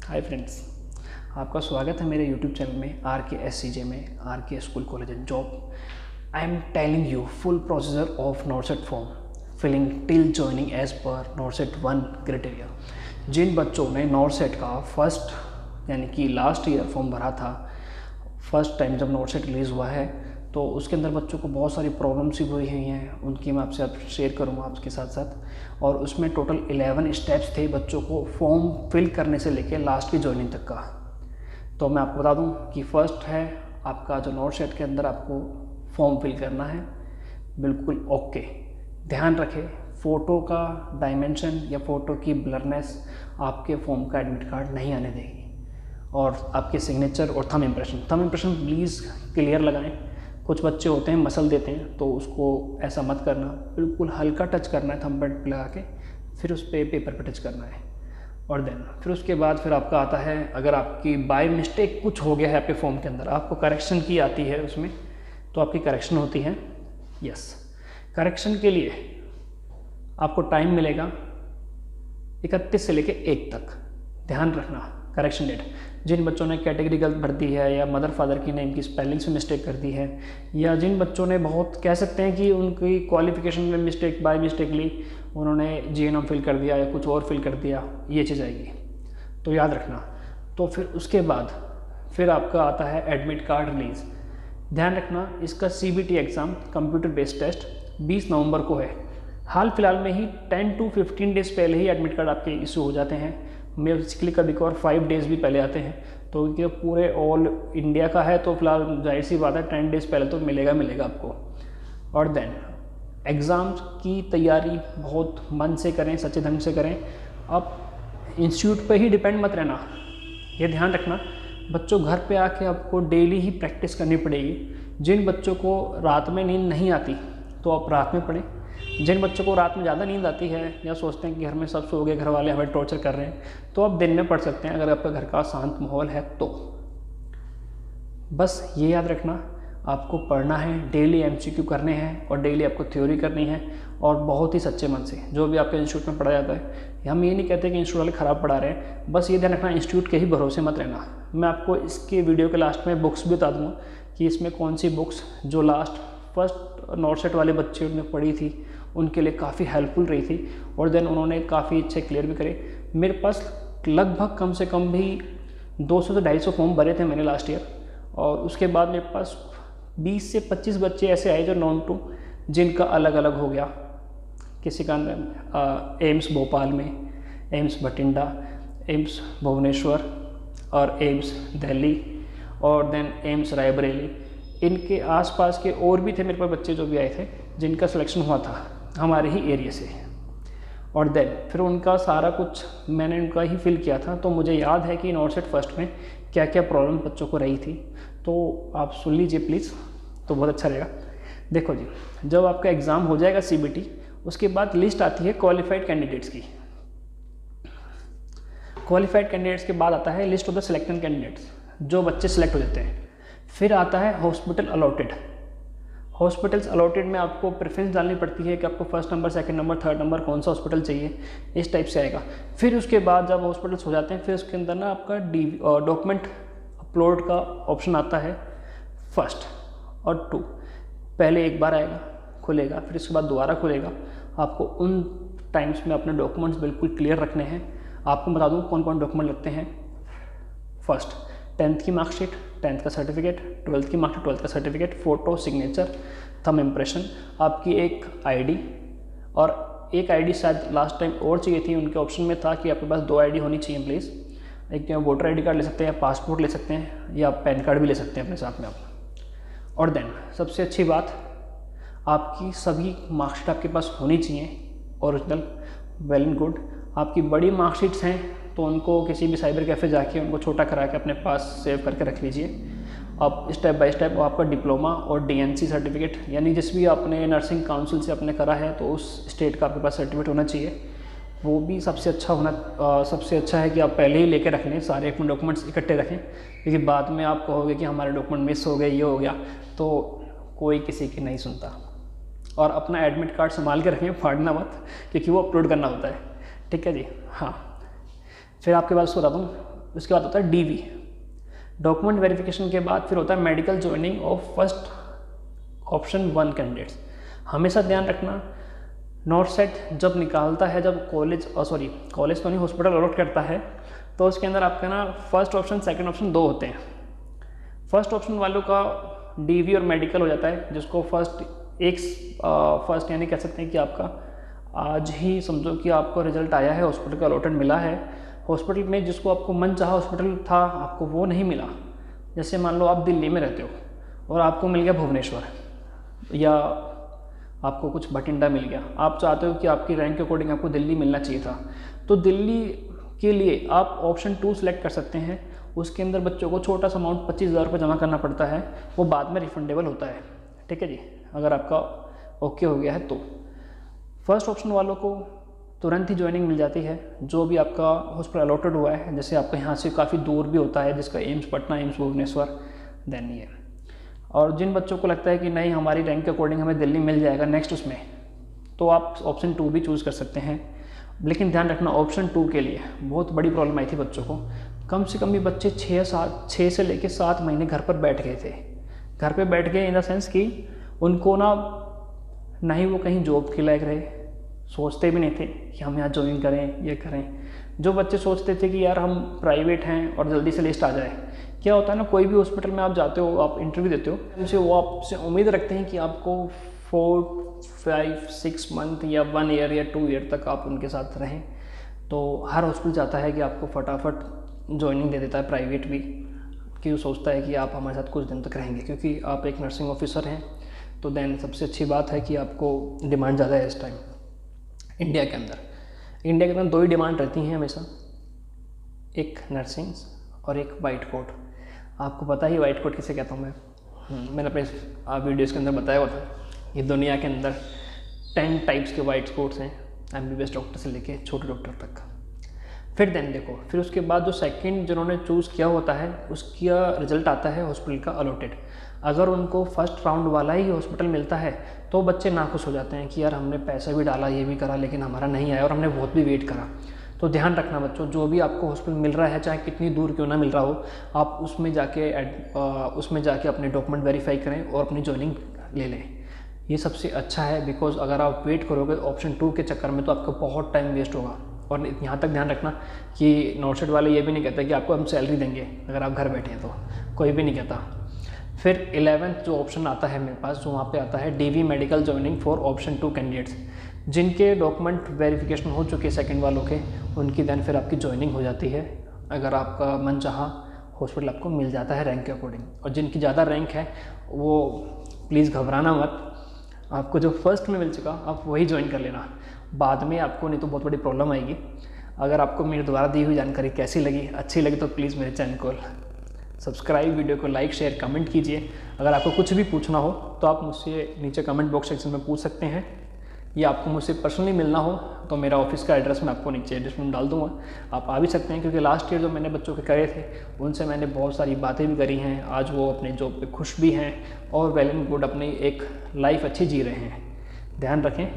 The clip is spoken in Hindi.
हाय फ्रेंड्स, आपका स्वागत है मेरे यूट्यूब चैनल में RK में RK school college and job. I am telling you full procedure of NORCET form filling till joining एज पर नॉर्सेट 1 क्राइटेरिया। जिन बच्चों ने नॉर्सेट का फर्स्ट यानी कि लास्ट ईयर फॉर्म भरा था, फर्स्ट टाइम जब नॉर्सेट रिलीज़ हुआ है, तो उसके अंदर बच्चों को बहुत सारी प्रॉब्लम्स भी हुई हैं, उनकी मैं आपसे शेयर करूँगा आपके साथ साथ। और उसमें टोटल 11 स्टेप्स थे बच्चों को फॉर्म फिल करने से लेके लास्ट की ज्वाइनिंग तक का। तो मैं आपको बता दूं कि फर्स्ट है आपका जो नॉर्सेट के अंदर आपको फॉर्म फिल करना है, बिल्कुल ओके। ध्यान रखें, फ़ोटो का डायमेंशन या फ़ोटो की ब्लरनेस आपके फॉर्म का एडमिट कार्ड नहीं आने देगी। और आपके सिग्नेचर और थंब इम्प्रेशन प्लीज़ क्लियर लगाएं। कुछ बच्चे होते हैं मसल देते हैं, तो उसको ऐसा मत करना, बिल्कुल हल्का टच करना है थंब पे लगा के, फिर उस पर पेपर पे टच करना है। और देन फिर उसके बाद फिर आपका आता है, अगर आपकी बाय मिस्टेक कुछ हो गया है आपके फॉर्म के अंदर, आपको करेक्शन की आती है उसमें, तो आपकी करेक्शन होती है। यस, करेक्शन के लिए आपको टाइम मिलेगा 31 से लेके 1 तक। ध्यान रखना करेक्शन डेट। जिन बच्चों ने कैटेगरी गलत भर दी है, या मदर फादर की नेम की स्पेलिंग्स में मिस्टेक कर दी है, या जिन बच्चों ने बहुत कह सकते हैं कि उनकी क्वालिफिकेशन में मिस्टेक बाय मिस्टेकली उन्होंने GNM फिल कर दिया या कुछ और फिल कर दिया, ये चीज़ आएगी, तो याद रखना। तो फिर उसके बाद फिर आपका आता है एडमिट कार्ड रिलीज़। ध्यान रखना, इसका CBT exam computer based test 20 नवंबर को है। हाल फिलहाल में ही 10 to 15 डेज़ पहले ही एडमिट कार्ड आपके इशू हो जाते हैं। बेसिकली कभी कभार 5 डेज़ भी पहले आते हैं। तो ये पूरे ऑल इंडिया का है, तो फिलहाल जाहिर सी बात है 10 डेज़ पहले तो मिलेगा आपको। और देन एग्ज़ाम की तैयारी बहुत मन से करें, सच्चे ढंग से करें। अब इंस्टीट्यूट पे ही डिपेंड मत रहना, ये ध्यान रखना। बच्चों घर पे आके आपको डेली ही प्रैक्टिस करनी पड़ेगी। जिन बच्चों को रात में नींद नहीं आती, तो आप रात में पढ़ें। जिन बच्चों को रात में ज़्यादा नींद आती है, या सोचते हैं कि घर में सब सो गए, घर वाले हमें टॉर्चर कर रहे हैं, तो आप दिन में पढ़ सकते हैं, अगर आपका घर का शांत माहौल है तो। बस ये याद रखना, आपको पढ़ना है, डेली MCQ करने हैं, और डेली आपको थ्योरी करनी है, और बहुत ही सच्चे मन से। जो भी आपके इंस्टीट्यूट में पढ़ा जाता है, हम ये नहीं कहते कि इंस्टीट्यूट वाले ख़राब पढ़ा रहे हैं, बस ये ध्यान रखना इंस्टीट्यूट के ही भरोसे मत रहना। मैं आपको इसके वीडियो के लास्ट में बुक्स भी बता दूँगा कि इसमें कौन सी बुक्स जो लास्ट फर्स्ट नॉर्सेट वाले बच्चे ने पढ़ी थी, उनके लिए काफ़ी हेल्पफुल रही थी, और देन उन्होंने काफ़ी अच्छे क्लियर भी करे। मेरे पास लगभग कम से कम भी 200 से 250 फॉर्म भरे थे मैंने लास्ट ईयर, और उसके बाद मेरे पास 20 से 25 बच्चे ऐसे आए जो नॉन टू, जिनका अलग अलग हो गया। किसी का एम्स भोपाल में, एम्स बठिंडा, एम्स भुवनेश्वर, और एम्स दिल्ली, और देन एम्स रायबरेली। इनके आसपास के और भी थे मेरे पास बच्चे जो भी आए थे, जिनका सिलेक्शन हुआ था हमारे ही एरिया से। और देन फिर उनका सारा कुछ मैंने उनका ही फिल किया था। तो मुझे याद है कि नॉर्सेट फर्स्ट में क्या क्या प्रॉब्लम बच्चों को रही थी, तो आप सुन लीजिए प्लीज़, तो बहुत अच्छा रहेगा। देखो जी, जब आपका एग्ज़ाम हो जाएगा CBT, उसके बाद लिस्ट आती है क्वालिफाइड कैंडिडेट्स की। क्वालिफाइड कैंडिडेट्स के बाद आता है list of the selected candidates, जो बच्चे सिलेक्ट हो जाते हैं। फिर आता है हॉस्पिटल अलॉटेड। हॉस्पिटल्स अलॉटेड में आपको प्रेफरेंस डालनी पड़ती है कि आपको first number, second number, third number कौन सा हॉस्पिटल चाहिए, इस टाइप से आएगा। फिर उसके बाद जब हॉस्पिटल्स हो जाते हैं, फिर उसके अंदर ना आपका डॉक्यूमेंट अपलोड का ऑप्शन आता है 1 और 2। पहले एक बार आएगा, खुलेगा, फिर उसके बाद दोबारा खुलेगा। आपको उन टाइम्स में अपने डॉक्यूमेंट्स बिल्कुल क्लियर रखने हैं। आपको बता दूँ कौन कौन डॉक्यूमेंट लगते हैं। फर्स्ट 10th की मार्कशीट, 10th का सर्टिफिकेट, 12th की मार्कशीट, 12th का certificate, photo, signature, thumb impression, आपकी एक ID, और एक ID शायद लास्ट टाइम और चाहिए थी, उनके ऑप्शन में था कि आपके पास 2 ID होनी चाहिए प्लीज़। एक वोटर ID कार्ड ले सकते हैं, या पासपोर्ट ले सकते हैं, या पैन कार्ड भी ले सकते हैं अपने साथ में आप। और देन सबसे अच्छी बात, आपकी सभी मार्कशीट आपके पास होनी चाहिए ओरिजिनल, वेल एंड गुड। आपकी बड़ी मार्कशीट्स हैं तो उनको किसी भी साइबर कैफ़े जाके उनको छोटा करा के अपने पास सेव करके रख लीजिए। अब स्टेप बाय स्टेप आपका डिप्लोमा और DNC सर्टिफिकेट, यानी जिस भी आपने नर्सिंग काउंसिल से आपने करा है, तो उस स्टेट का आपके पास सर्टिफिकेट होना चाहिए। वो भी सबसे अच्छा है कि आप पहले ही लेके रख लें, सारे अपने डॉक्यूमेंट्स इकट्ठे रखें, क्योंकि बाद में आप कहोगे कि हमारे डॉक्यूमेंट मिस हो गए, ये हो गया, तो कोई किसी की नहीं सुनता। और अपना एडमिट कार्ड संभाल के रखें, फाड़ना मत, क्योंकि वो अपलोड करना होता है। ठीक है जी। हाँ, फिर आपके पास बता दूँ, उसके बाद होता है DV, डॉक्यूमेंट वेरिफिकेशन के बाद फिर होता है medical joining of first option 1 candidates. हमेशा ध्यान रखना, नॉट सेट जब निकालता है, जब कॉलेज तो नहीं, हॉस्पिटल अलॉट करता है, तो उसके अंदर आपका ना फर्स्ट ऑप्शन सेकंड ऑप्शन 2 होते हैं। फर्स्ट ऑप्शन वालों का DV और मेडिकल हो जाता है, जिसको फर्स्ट यानी कह सकते हैं कि आपका आज ही समझो कि आपको रिजल्ट आया है, हॉस्पिटल का अलॉटेड मिला है, हॉस्पिटल में जिसको आपको मन चाहा हॉस्पिटल था आपको वो नहीं मिला। जैसे मान लो आप दिल्ली में रहते हो और आपको मिल गया भुवनेश्वर, या आपको कुछ बठिंडा मिल गया, आप चाहते हो कि आपकी रैंक के अकॉर्डिंग आपको दिल्ली मिलना चाहिए था, तो दिल्ली के लिए आप ऑप्शन 2 सेलेक्ट कर सकते हैं। उसके अंदर बच्चों को छोटा सा अमाउंट 25,000 रुपये जमा करना पड़ता है, वो बाद में रिफंडेबल होता है। ठीक है जी, अगर आपका ओके हो गया है तो। फर्स्ट ऑप्शन वालों को तुरंत ही ज्वाइनिंग मिल जाती है, जो भी आपका हॉस्पिटल अलॉटेड हुआ है, जैसे आपका यहाँ से काफ़ी दूर भी होता है, जिसका AIIMS Patna, AIIMS Bhubaneswar, then ये। और जिन बच्चों को लगता है कि नहीं हमारी रैंक के अकॉर्डिंग हमें दिल्ली मिल जाएगा नेक्स्ट उसमें, तो आप ऑप्शन 2 भी चूज़ कर सकते हैं। लेकिन ध्यान रखना, ऑप्शन 2 के लिए बहुत बड़ी प्रॉब्लम आई थी बच्चों को। कम से कम ये बच्चे 6 से लेकर 7 महीने घर पर बैठ गए थे। घर पे बैठ गए इन द सेंस कि उनको ना ही वो कहीं जॉब के लायक रहे, सोचते भी नहीं थे कि हम यहाँ ज्वाइन करें, ये करें। जो बच्चे सोचते थे कि यार हम प्राइवेट हैं और जल्दी से लिस्ट आ जाए, क्या होता है ना, कोई भी हॉस्पिटल में आप जाते हो, आप इंटरव्यू देते हो, उनसे वो आपसे उम्मीद रखते हैं कि आपको 4, 5, 6 मंथ या 1 ईयर या 2 ईयर तक आप उनके साथ रहें। तो हर हॉस्पिटल चाहता है कि आपको फटाफट ज्वाइनिंग दे देता है, प्राइवेट भी, कि वो सोचता है कि आप हमारे साथ कुछ दिन तक रहेंगे, क्योंकि आप एक नर्सिंग ऑफिसर हैं। तो देन सबसे अच्छी बात है कि आपको डिमांड ज़्यादा है इस टाइम इंडिया के अंदर। इंडिया के अंदर 2 ही डिमांड रहती हैं हमेशा, एक नर्सिंग और एक वाइट कोट। आपको पता ही वाइट कोट किसे कहता हूँ मैं, मैंने अपने वीडियोज़ के अंदर बताया हुआ था। ये दुनिया के अंदर 10 टाइप्स के वाइट कोट्स हैं, MBBS डॉक्टर से लेके छोटे डॉक्टर तक। फिर देन देखो, फिर उसके बाद जो सेकंड जिन्होंने चूज़ किया होता है उसका रिजल्ट आता है हॉस्पिटल का अलॉटेड। अगर उनको फर्स्ट राउंड वाला ही हॉस्पिटल मिलता है तो बच्चे नाखुश हो जाते हैं कि यार हमने पैसा भी डाला, ये भी करा, लेकिन हमारा नहीं आया और हमने बहुत भी वेट करा। तो ध्यान रखना बच्चों, जो भी आपको हॉस्पिटल मिल रहा है, चाहे कितनी दूर क्यों ना मिल रहा हो, आप उसमें जाके अपने डॉक्यूमेंट वेरीफाई करें और अपनी ज्वाइनिंग ले लें। ये सबसे अच्छा है, बिकॉज अगर आप वेट करोगे ऑप्शन 2 के चक्कर में तो आपका बहुत टाइम वेस्ट होगा। और यहाँ तक ध्यान रखना कि नॉट सेट वाले ये भी नहीं कहते कि आपको हम सैलरी देंगे अगर आप घर बैठे हैं, तो कोई भी नहीं कहता। फिर 11th जो ऑप्शन आता है मेरे पास, जो वहाँ पे आता है DV medical joining for option 2 candidates, जिनके डॉक्यूमेंट वेरिफिकेशन हो चुके हैं सेकंड वालों के, उनकी देन फिर आपकी ज्वाइनिंग हो जाती है। अगर आपका मन चाहा हॉस्पिटल आपको मिल जाता है रैंक के अकॉर्डिंग। और जिनकी ज़्यादा रैंक है वो प्लीज़ घबराना मत, आपको जो फर्स्ट में मिल चुका आप वही ज्वाइन कर लेना, बाद में आपको नहीं तो बहुत बड़ी प्रॉब्लम आएगी। अगर आपको मेरे द्वारा दी हुई जानकारी कैसी लगी, अच्छी लगी, तो प्लीज़ मेरे चैनल को सब्सक्राइब, वीडियो को लाइक, शेयर, कमेंट कीजिए। अगर आपको कुछ भी पूछना हो तो आप मुझसे नीचे कमेंट बॉक्स सेक्शन में पूछ सकते हैं, या आपको मुझसे पर्सनली मिलना हो तो मेरा ऑफिस का एड्रेस मैं आपको नीचे डिस्क्रिप्शन में डाल दूँगा, आप आ भी सकते हैं। क्योंकि लास्ट ईयर जो मैंने बच्चों के करे थे उनसे मैंने बहुत सारी बातें भी करी हैं, आज वो अपने जॉब पे खुश भी हैं और वेल एंड गुड अपनी एक लाइफ अच्छी जी रहे हैं। ध्यान रखें,